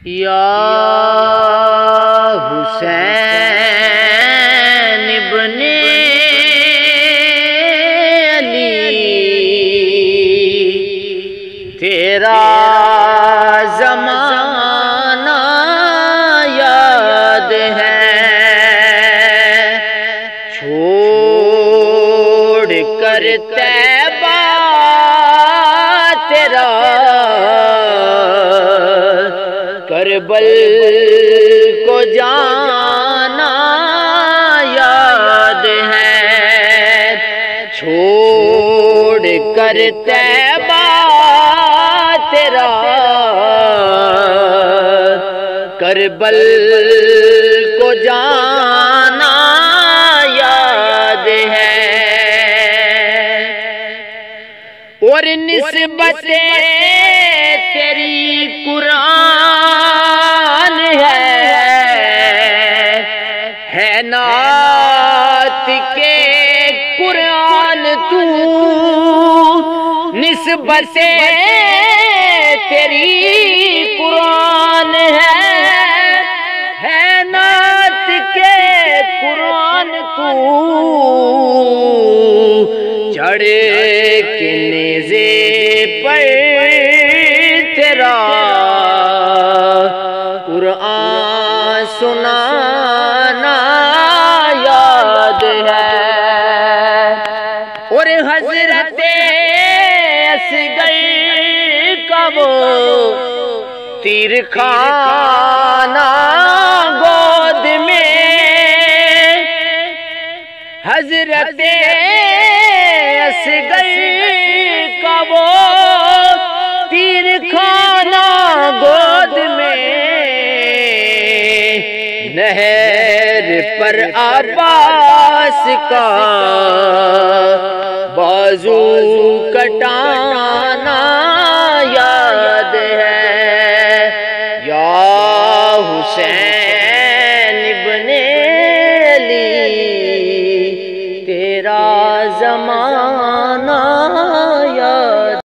یا حسین ابن علی تیرا زمانہ یاد ہے، چھوڑ کر طیبہ تیرا کربل کو جانا یاد ہے، چھوڑ کر طیبہ تیرا کربل کو جانا یاد ہے، اور نسبت تیری قرآن ہے نعت کے قرآن تو، نسبت تیری قرآن ہے نعت کے قرآن تو، چڑھے کے نیزے پر تیرا قرآن سنانا یاد ہے، اور حضرت اصغر کا وہ تیر خانہ گود میں، حضرت اصغر کا وہ تیر خانہ گود میں، نہر پر عباس کا بازو کٹانا یاد ہے، یا حسین ابن علی تیرا زمانہ